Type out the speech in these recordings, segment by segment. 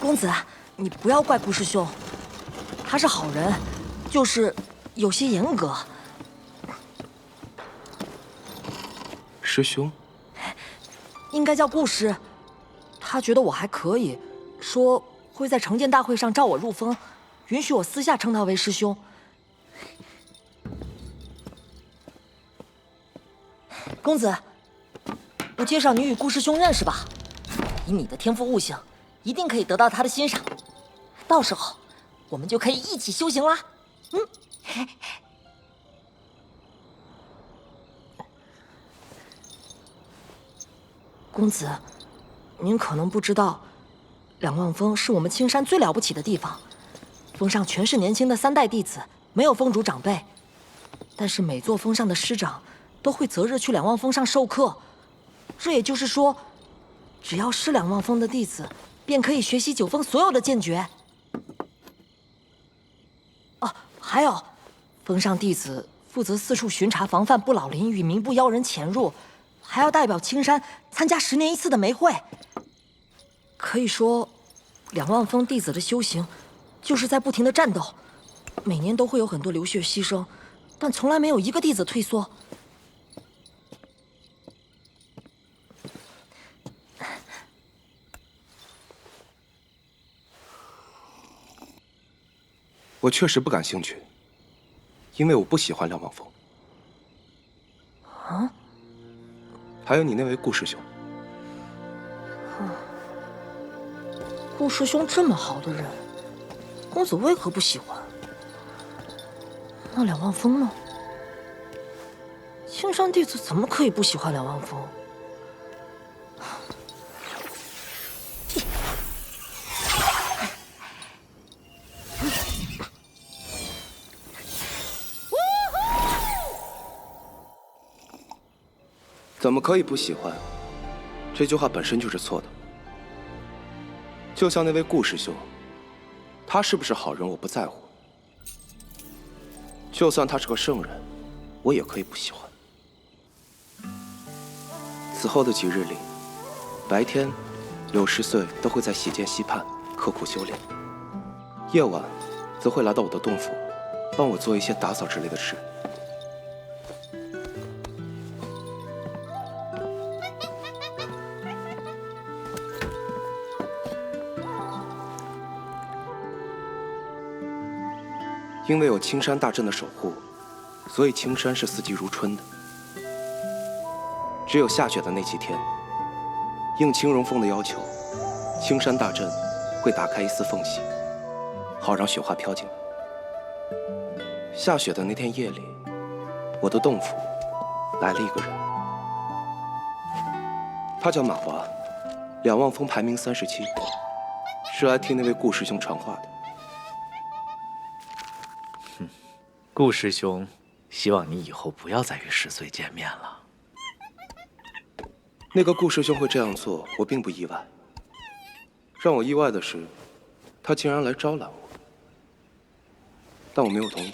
公子，你不要怪顾师兄，他是好人，就是有些严格。师兄，应该叫顾师。他觉得我还可以，说会在成剑大会上召我入封，允许我私下称他为师兄。公子，我介绍你与顾师兄认识吧。以你的天赋悟性，一定可以得到他的欣赏。到时候，我们就可以一起修行啦。公子，您可能不知道，两望峰是我们青山最了不起的地方。峰上全是年轻的3代弟子，没有峰主长辈。但是每座峰上的师长都会择日去两望峰上授课。这也就是说，只要是两望峰的弟子，便可以学习九峰所有的剑诀。哦，还有，峰上弟子负责四处巡查，防范不老林与名不妖人潜入。还要代表青山参加10年1次的梅会。可以说，两望峰弟子的修行，就是在不停的战斗。每年都会有很多流血牺牲，但从来没有一个弟子退缩。我确实不感兴趣，因为我不喜欢两望峰。啊？还有你那位顾师兄，顾师兄这么好的人，公子为何不喜欢？那两望峰呢？青山弟子怎么可以不喜欢两望峰？怎么可以不喜欢？这句话本身就是错的。就像那位顾师兄，他是不是好人我不在乎，就算他是个圣人，我也可以不喜欢。此后的几日里，白天柳10岁都会在洗剑溪畔刻苦修炼，夜晚则会来到我的洞府，帮我做一些打扫之类的事。因为有青山大阵的守护，所以青山是四季如春的。只有下雪的那几天，应青荣峰的要求，青山大阵会打开一丝缝隙，好让雪花飘进来。下雪的那天夜里，我的洞府来了一个人，他叫马华，两望峰排名37，是来替那位顾师兄传话的。顾师兄，希望你以后不要再与10岁见面了。那个顾师兄会这样做，我并不意外。让我意外的是，他竟然来招揽我，但我没有同意。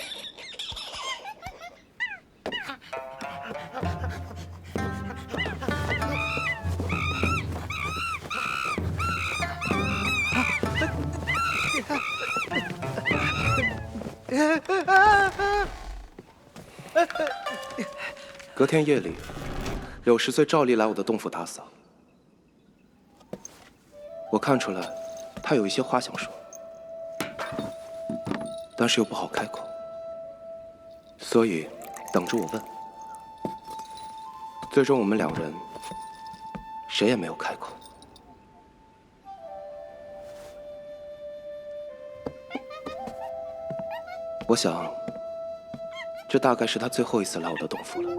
隔天夜里，柳10岁照例来我的洞府打扫。我看出来，他有一些话想说，但是又不好开口，所以等着我问。最终我们2人谁也没有开口。我想，这大概是他最后一次来我的洞府了。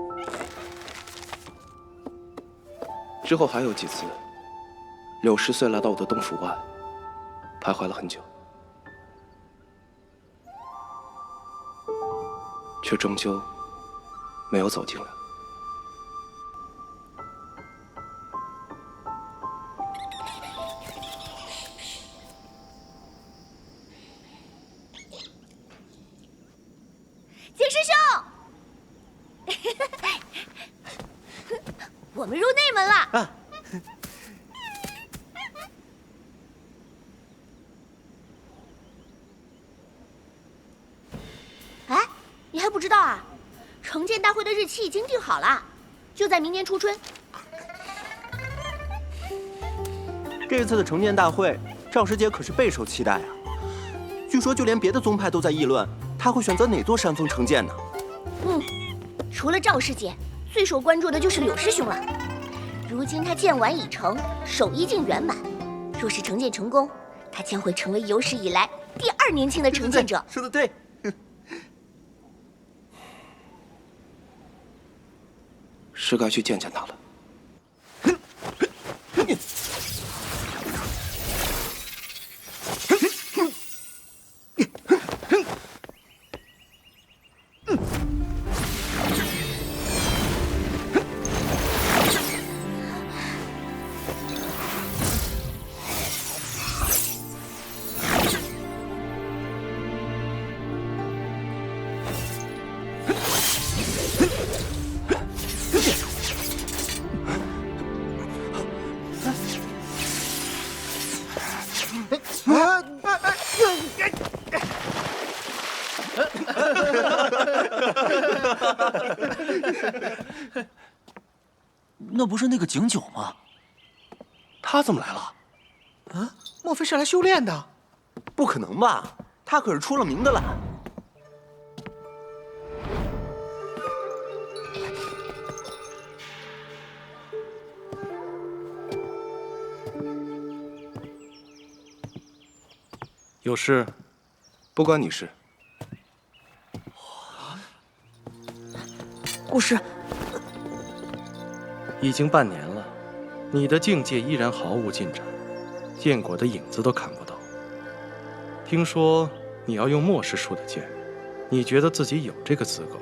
之后还有几次，柳10岁来到我的洞府外，徘徊了很久，却终究没有走进来。景师兄，我们入内门了。知道啊？惩剑大会的日期已经定好了，就在明年初春。这次的惩剑大会，赵师姐可是备受期待啊！据说就连别的宗派都在议论，他会选择哪座山峰惩剑呢？除了赵师姐，最受关注的就是柳师兄了。如今他剑丸已成，手艺竟圆满。若是惩剑成功，他将会成为有史以来第2年轻的惩剑者。说得对。是该去见见他了。那不是那个景九吗？他怎么来了？啊，莫非是来修炼的？不可能吧？他可是出了名的懒。有事？不关你事。顾师，已经半年了，你的境界依然毫无进展，剑果的影子都看不到。听说你要用末世术的剑，你觉得自己有这个资格吗？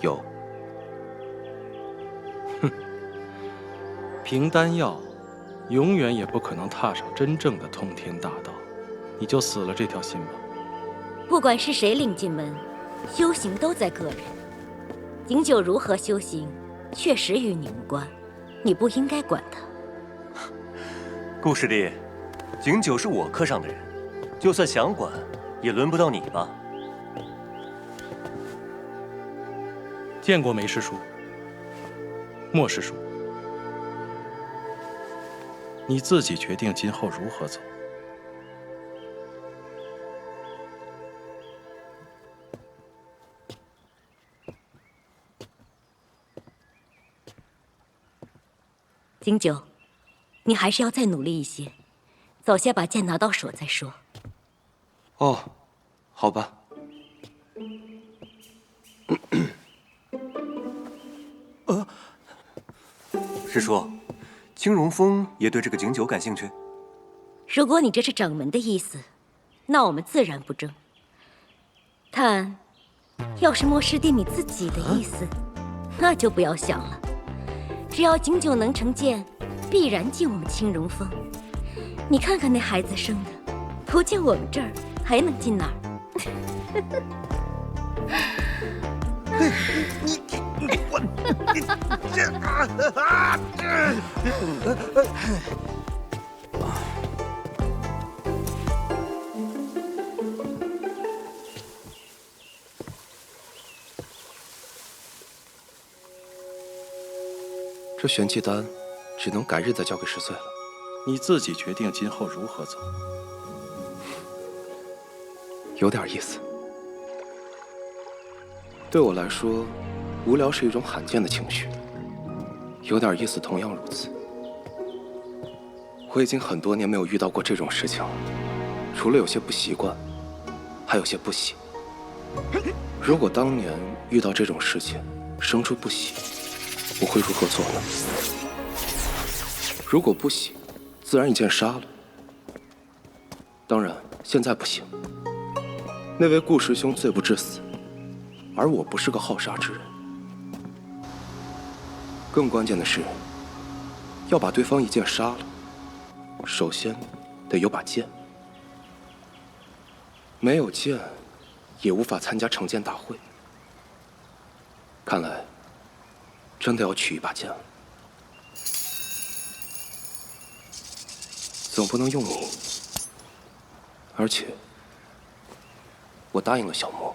有。凭丹药，永远也不可能踏上真正的通天大道，你就死了这条心吧。不管是谁领进门，修行都在个人。景九如何修行，确实与你无关，你不应该管他。顾师弟，景九是我课上的人，就算想管，也轮不到你吧？见过梅师叔，莫师叔，你自己决定今后如何走。景九，你还是要再努力一些，早些把剑拿到手再说。哦，好吧。师叔，青荣峰也对这个景九感兴趣？如果你这是掌门的意思，那我们自然不争。但要是莫师弟你自己的意思，那就不要想了。只要景九能成剑，必然进我们青荣峰。你看看那孩子生的，不进我们这儿，还能进哪儿？这玄气丹只能改日再交给10岁了。你自己决定今后如何走。有点意思。对我来说，无聊是一种罕见的情绪。有点意思同样如此。我已经很多年没有遇到过这种事情了，除了有些不习惯，还有些不喜。如果当年遇到这种事情，生出不喜，我会如何做呢？如果不喜，自然一剑杀了。当然，现在不行。那位顾师兄罪不至死，而我不是个好杀之人。更关键的是，要把对方一剑杀了，首先得有把剑。没有剑，也无法参加惩剑大会。看来，真的要取一把剑了。总不能用你，而且我答应了小莫，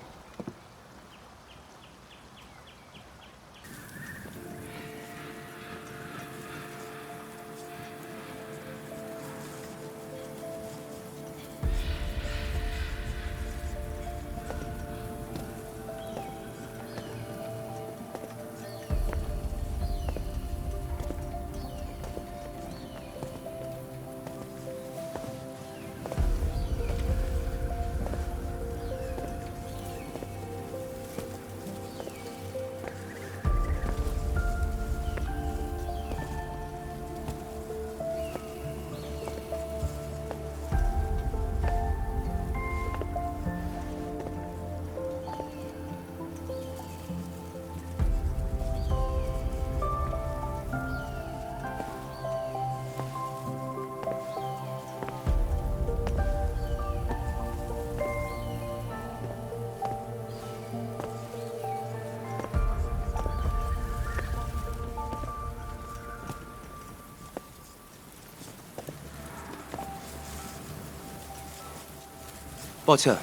抱歉，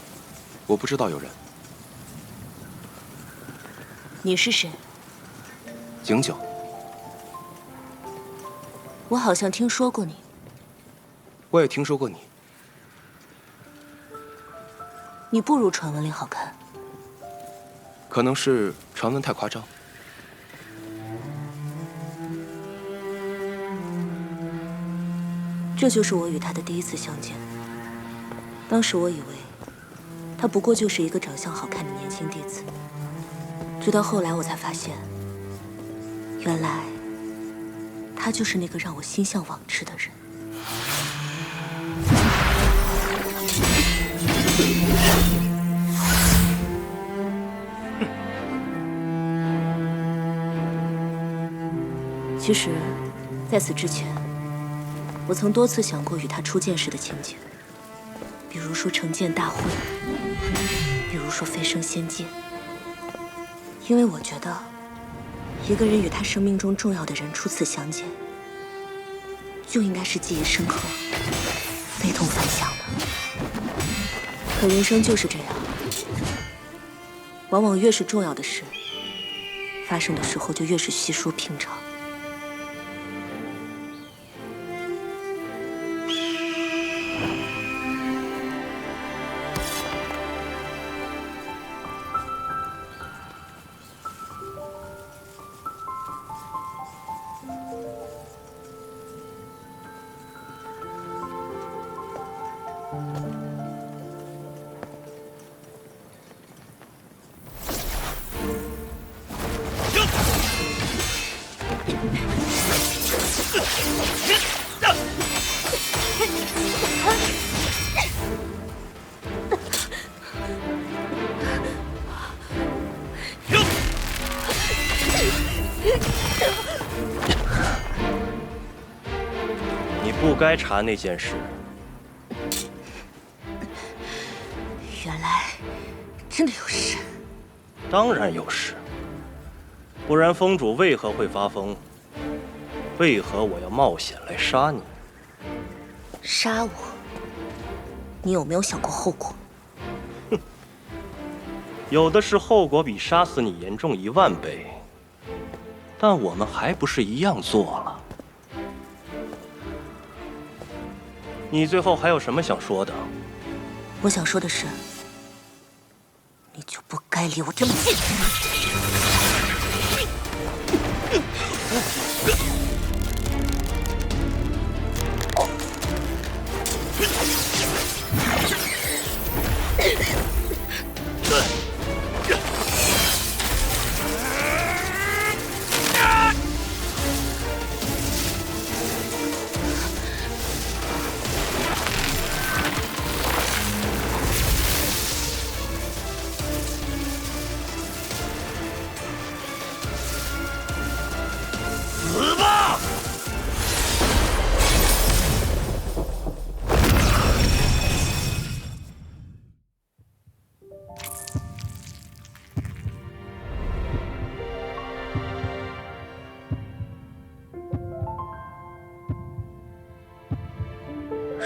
我不知道有人。你是谁？景九。我好像听说过你。我也听说过你。你不如传闻里好看。可能是传闻太夸张。这就是我与他的第一次相见。当时我以为他不过就是一个长相好看的年轻弟子，直到后来我才发现，原来他就是那个让我心向往之的人。其实，在此之前，我曾多次想过与他初见时的情景，比如说成剑大会，比如说飞升仙界。因为我觉得，一个人与他生命中重要的人初次相见，就应该是记忆深刻、非同凡响的。可人生就是这样，往往越是重要的事，发生的时候就越是稀疏平常。你不该查那件事。原来真的有事。当然有事，不然风主为何会发疯？为何我要冒险来杀你？杀我？你有没有想过后果？有的是后果比杀死你严重10000倍，但我们还不是一样做了？你最后还有什么想说的？我想说的是，你就不该离我这么近。死吧！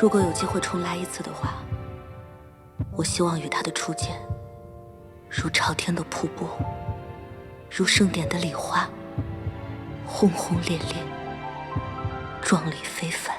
如果有机会重来一次的话，我希望与他的初见，如朝天的瀑布，如盛典的礼花，轰轰烈烈，壮丽非凡。